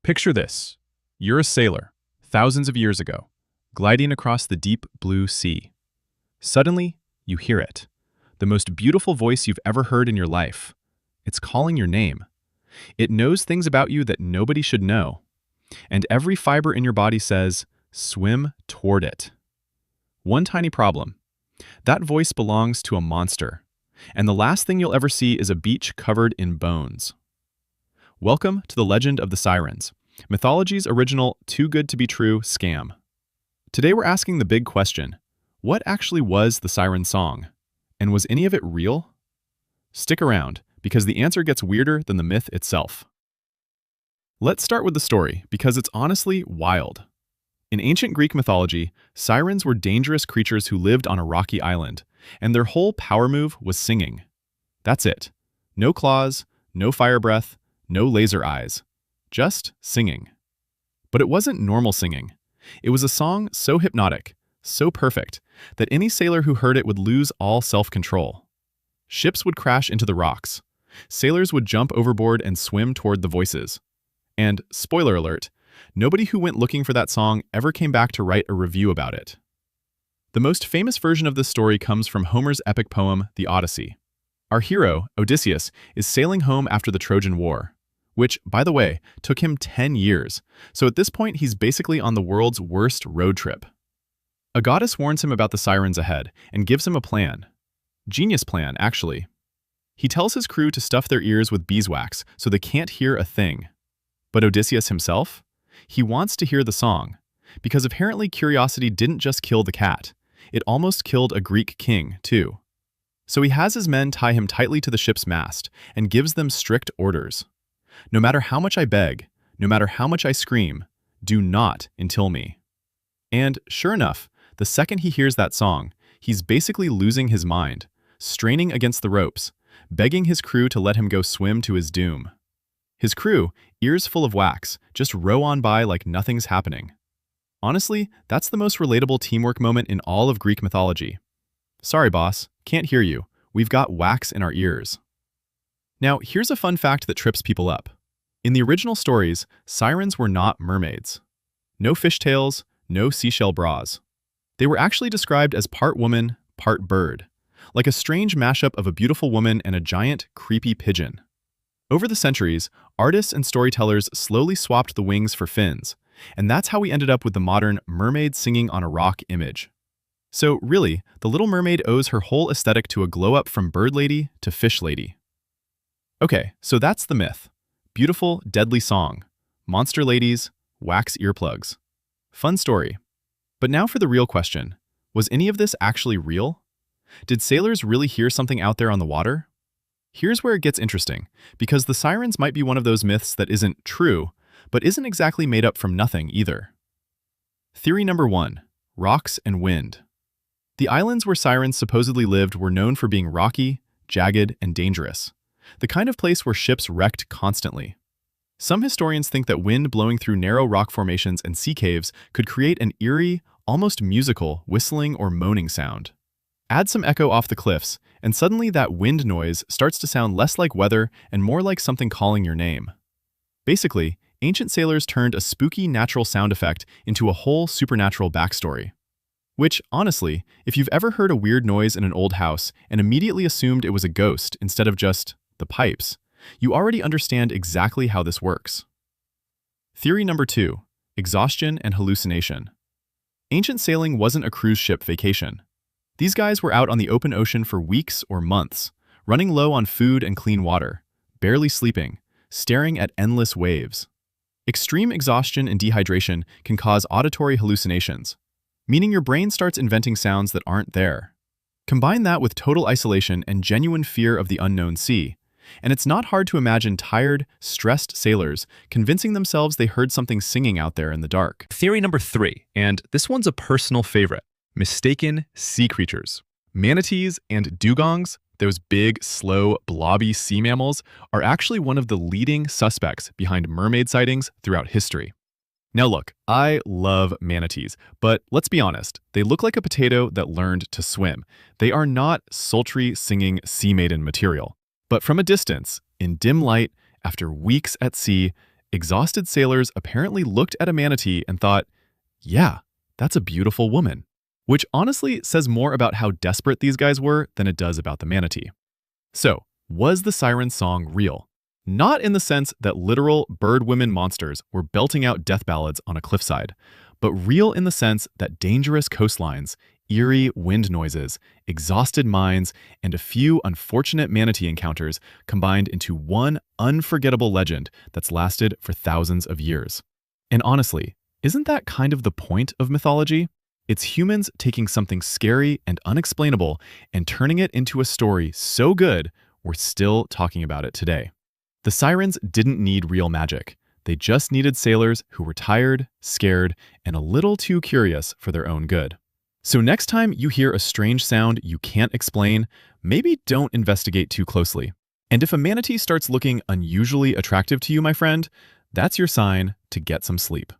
Picture this. You're a sailor, thousands of years ago, gliding across the deep blue sea. Suddenly, you hear it. The most beautiful voice you've ever heard in your life. It's calling your name. It knows things about you that nobody should know. And every fiber in your body says, swim toward it. One tiny problem. That voice belongs to a monster. And the last thing you'll ever see is a beach covered in bones. Welcome to the legend of the Sirens, Mythology's original too good to be true scam. Today we're asking the big question, what actually was the Siren song? And was any of it real? Stick around, because the answer gets weirder than the myth itself. Let's start with the story, because it's honestly wild. In ancient Greek mythology, sirens were dangerous creatures who lived on a rocky island, and their whole power move was singing. That's it. No claws, no fire breath, no laser eyes. Just singing. But it wasn't normal singing. It was a song so hypnotic, so perfect, that any sailor who heard it would lose all self-control. Ships would crash into the rocks. Sailors would jump overboard and swim toward the voices. And, spoiler alert, nobody who went looking for that song ever came back to write a review about it. The most famous version of this story comes from Homer's epic poem, the Odyssey. Our hero, Odysseus, is sailing home after the Trojan War, which, by the way, took him 10 years, so at this point he's basically on the world's worst road trip. A goddess warns him about the sirens ahead and gives him a plan. Genius plan, actually. He tells his crew to stuff their ears with beeswax so they can't hear a thing. But Odysseus himself? He wants to hear the song, because apparently curiosity didn't just kill the cat, it almost killed a Greek king, too. So he has his men tie him tightly to the ship's mast and gives them strict orders. No matter how much I beg, no matter how much I scream, do not until me. And sure enough, the second he hears that song, he's basically losing his mind, straining against the ropes, begging his crew to let him go swim to his doom. His crew, ears full of wax, just row on by like nothing's happening. Honestly, that's the most relatable teamwork moment in all of Greek mythology. Sorry, boss, can't hear you. We've got wax in our ears. Now, here's a fun fact that trips people up. In the original stories, sirens were not mermaids. No fishtails, no seashell bras. They were actually described as part woman, part bird, like a strange mashup of a beautiful woman and a giant, creepy pigeon. Over the centuries, artists and storytellers slowly swapped the wings for fins, and that's how we ended up with the modern mermaid singing on a rock image. So really, the Little Mermaid owes her whole aesthetic to a glow-up from bird lady to fish lady. Okay, so that's the myth. Beautiful, deadly song. Monster ladies, wax earplugs. Fun story. But now for the real question. Was any of this actually real? Did sailors really hear something out there on the water? Here's where it gets interesting, because the sirens might be one of those myths that isn't true, but isn't exactly made up from nothing either. Theory number 1. Rocks and wind. The islands where sirens supposedly lived were known for being rocky, jagged, and dangerous. The kind of place where ships wrecked constantly. Some historians think that wind blowing through narrow rock formations and sea caves could create an eerie, almost musical, whistling or moaning sound. Add some echo off the cliffs, and suddenly that wind noise starts to sound less like weather and more like something calling your name. Basically, ancient sailors turned a spooky natural sound effect into a whole supernatural backstory. Which, honestly, if you've ever heard a weird noise in an old house and immediately assumed it was a ghost instead of just the pipes, you already understand exactly how this works. Theory number 2. Exhaustion and hallucination. Ancient sailing wasn't a cruise ship vacation. These guys were out on the open ocean for weeks or months, running low on food and clean water, barely sleeping, staring at endless waves. Extreme exhaustion and dehydration can cause auditory hallucinations, meaning your brain starts inventing sounds that aren't there. Combine that with total isolation and genuine fear of the unknown sea, and it's not hard to imagine tired, stressed sailors convincing themselves they heard something singing out there in the dark. Theory number 3, and this one's a personal favorite. Mistaken sea creatures. Manatees and dugongs, those big, slow, blobby sea mammals, are actually one of the leading suspects behind mermaid sightings throughout history. Now look, I love manatees, but let's be honest, they look like a potato that learned to swim. They are not sultry, singing sea maiden material. But from a distance, in dim light, after weeks at sea, Exhausted sailors apparently looked at a manatee and thought, yeah, that's a beautiful woman. Which honestly says more about how desperate these guys were than it does about the manatee. So, was the Siren song real? Not in the sense that literal bird-women monsters were belting out death ballads on a cliffside, but real in the sense that dangerous coastlines, eerie wind noises, exhausted minds, and a few unfortunate manatee encounters combined into one unforgettable legend that's lasted for thousands of years. And honestly, isn't that kind of the point of mythology? It's humans taking something scary and unexplainable and turning it into a story so good, we're still talking about it today. The Sirens didn't need real magic. They just needed sailors who were tired, scared, and a little too curious for their own good. So next time you hear a strange sound you can't explain, maybe don't investigate too closely. And if a manatee starts looking unusually attractive to you, my friend, that's your sign to get some sleep.